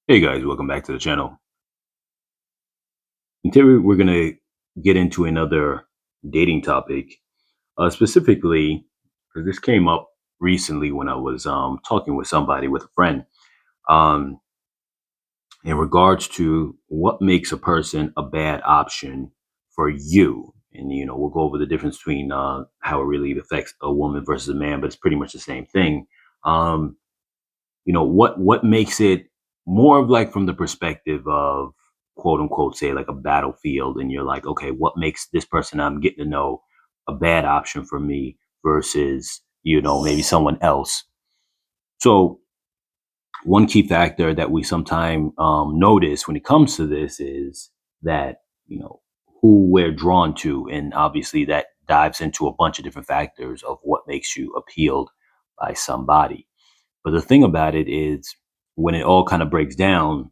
Hey guys, welcome back to the channel. And today we're going to get into another dating topic, specifically because this came up recently when I was talking with somebody, with a friend, um, in regards to what makes a person a bad option for you. And, we'll go over the difference between how it really affects a woman versus a man, but it's pretty much the same thing. Um, what makes it more of like from the perspective of quote unquote say like a battlefield, and you're like, okay, what makes this person I'm getting to know a bad option for me versus maybe someone else. So one key factor that we sometimes notice when it comes to this is that you know who we're drawn to, and obviously that dives into a bunch of different factors of what makes you appealed by somebody. But the thing about it is, when it all kind of breaks down,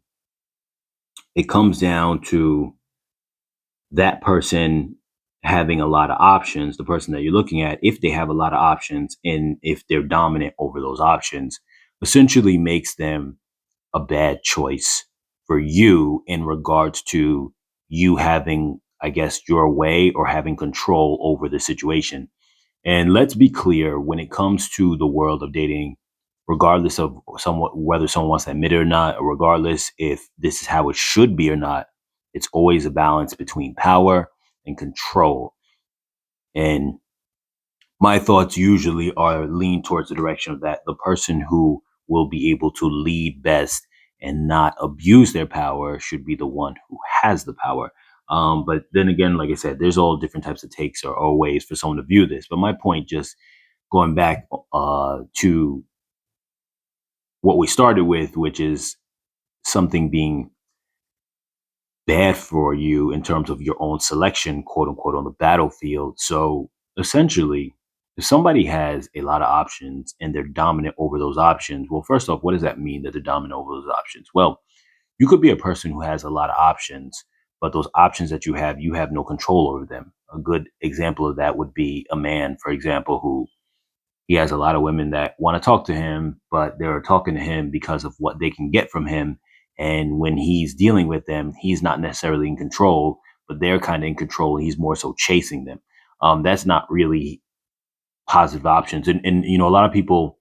it comes down to that person having a lot of options, the person that you're looking at, if they have a lot of options and if they're dominant over those options, essentially makes them a bad choice for you in regards to you having, I guess, your way or having control over the situation. And let's be clear, when it comes to the world of dating, regardless of somewhat whether someone wants to admit it or not, or regardless if this is how it should be or not, it's always a balance between power and control. And my thoughts usually are lean towards the direction of that the person who will be able to lead best and not abuse their power should be the one who has the power. But then again, like I said, there's all different types of takes or ways for someone to view this. But my point, just going back to what we started with, which is something being bad for you in terms of your own selection, quote unquote, on the battlefield. So essentially, if somebody has a lot of options and they're dominant over those options, well, first off, what does that mean that they're dominant over those options? Well, you could be a person who has a lot of options, but those options that you have no control over them. A good example of that would be a man, for example, who he has a lot of women that want to talk to him, but they're talking to him because of what they can get from him. And when he's dealing with them, he's not necessarily in control, but they're kind of in control. And he's more so chasing them. That's not really positive options. And a lot of people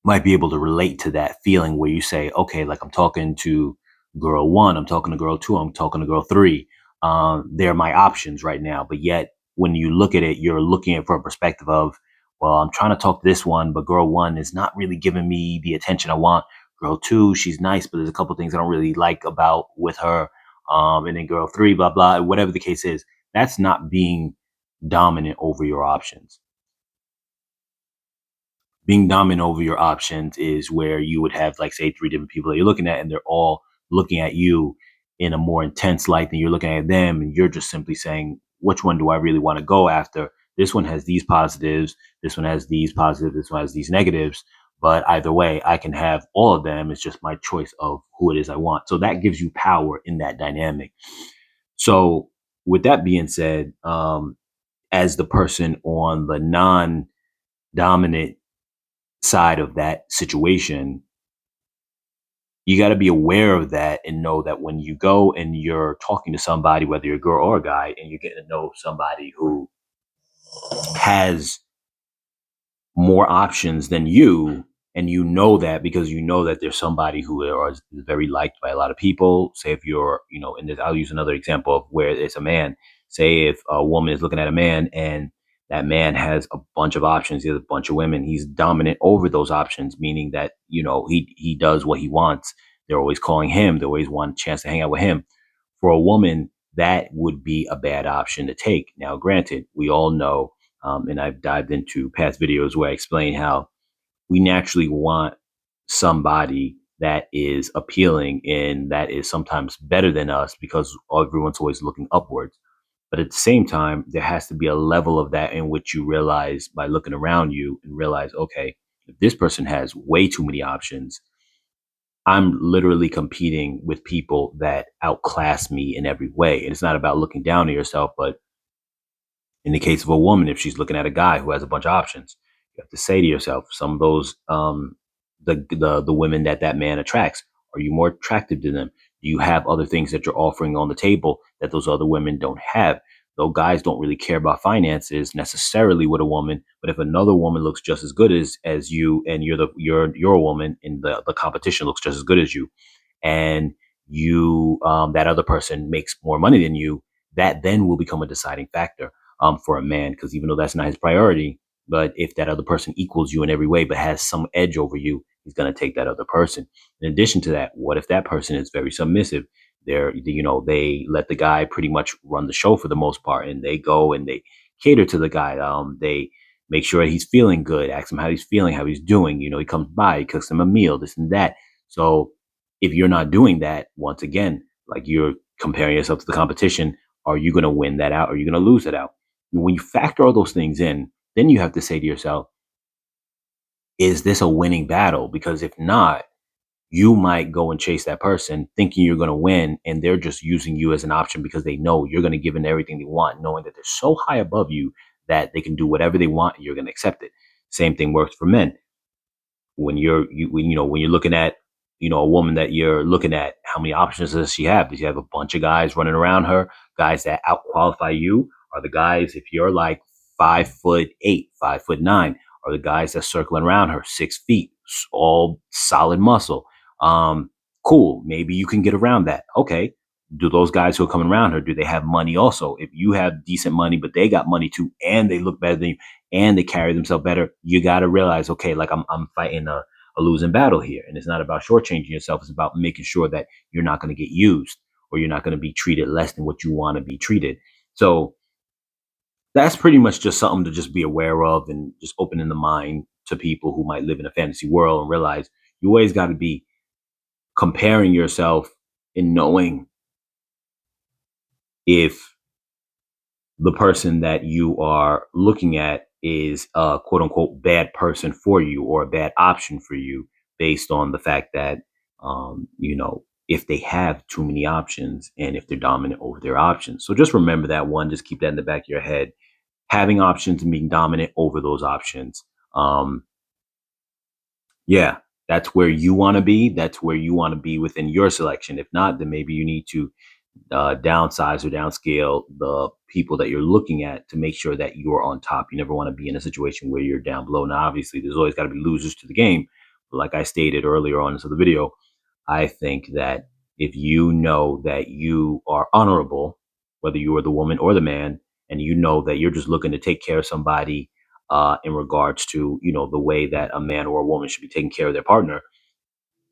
might be able to relate to that feeling where you say, okay, like I'm talking to girl one, I'm talking to girl two, I'm talking to girl three. They're my options right now. But yet, when you look at it, you're looking at it from a perspective of, well, I'm trying to talk to this one, but girl one is not really giving me the attention I want. Girl two, she's nice, but there's a couple things I don't really like about with her. And then girl three, blah, blah, whatever the case is, that's not being dominant over your options. Being dominant over your options is where you would have, like, say, three different people that you're looking at, and they're all looking at you in a more intense light than you're looking at them. And you're just simply saying, which one do I really want to go after? This one has these positives. This one has these positives. This one has these negatives. But either way, I can have all of them. It's just my choice of who it is I want. So that gives you power in that dynamic. So, with that being said, as the person on the non dominant side of that situation, you got to be aware of that and know that when you go and you're talking to somebody, whether you're a girl or a guy, and you're getting to know somebody who has more options than you, and you know that because you know that there's somebody who is very liked by a lot of people. Say if you're, and I'll use another example of where it's a man. Say if a woman is looking at a man and that man has a bunch of options, he has a bunch of women, he's dominant over those options, meaning that, he does what he wants. They're always calling him, they always want a chance to hang out with him. For a woman, that would be a bad option to take. Now, granted, we all know, and I've dived into past videos where I explain how we naturally want somebody that is appealing and that is sometimes better than us because everyone's always looking upwards. But at the same time, there has to be a level of that in which you realize by looking around you and realize, okay, if this person has way too many options, I'm literally competing with people that outclass me in every way. And it's not about looking down on yourself, but in the case of a woman, if she's looking at a guy who has a bunch of options, you have to say to yourself, some of those, the women that man attracts Are you more attractive to them? Do you have other things that you're offering on the table that those other women don't have? Though guys don't really care about finances necessarily with a woman, but if another woman looks just as good as you, and you're a woman, and the competition looks just as good as you, and you that other person makes more money than you, that then will become a deciding factor for a man, because even though that's not his priority, but if that other person equals you in every way but has some edge over you, he's going to take that other person. In addition to that, what if that person is very submissive? They let the guy pretty much run the show for the most part, and they go and they cater to the guy. They make sure he's feeling good, ask him how he's feeling, how he's doing. He comes by, he cooks him a meal, this and that. So if you're not doing that, once again, like, you're comparing yourself to the competition, are you going to win that out? Or are you going to lose it out? When you factor all those things in, then you have to say to yourself, is this a winning battle? Because if not, you might go and chase that person thinking you're going to win, and they're just using you as an option because they know you're going to give in everything they want, knowing that they're so high above you that they can do whatever they want and you're going to accept it. Same thing works for men. When you're looking at, a woman that you're looking at, how many options does she have? Does she have a bunch of guys running around her, guys that out qualify you? Are the guys, if you're like 5'8", 5'9", are the guys that circling around her 6 feet, all solid muscle? um cool, maybe you can get around that. Okay, do those guys who are coming around her, do they have money also? If you have decent money but they got money too, and they look better than you, and they carry themselves better, you got to realize, okay, like, I'm fighting a losing battle here. And it's not about shortchanging yourself. It's about making sure that you're not going to get used, or you're not going to be treated less than what you want to be treated. So that's pretty much just something to just be aware of, and just opening the mind to people who might live in a fantasy world, and realize you always got to be comparing yourself and knowing if the person that you are looking at is a quote unquote bad person for you, or a bad option for you, based on the fact that, if they have too many options, and if they're dominant over their options. So just remember that one, just keep that in the back of your head. Having options and being dominant over those options. Um, yeah, that's where you want to be. That's where you want to be within your selection. If not, then maybe you need to downsize or downscale the people that you're looking at, to make sure that you're on top. You never want to be in a situation where you're down below. Now, obviously, there's always got to be losers to the game. But like I stated earlier on in the video, I think that if you know that you are honorable, whether you are the woman or the man, and you know that you're just looking to take care of somebody, in regards to, the way that a man or a woman should be taking care of their partner,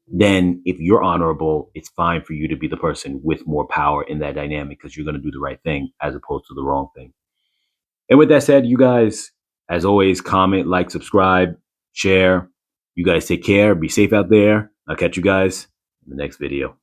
then if you're honorable, it's fine for you to be the person with more power in that dynamic, because you're going to do the right thing as opposed to the wrong thing. And with that said, you guys, as always, comment, like, subscribe, share. You guys take care. Be safe out there. I'll catch you guys in the next video.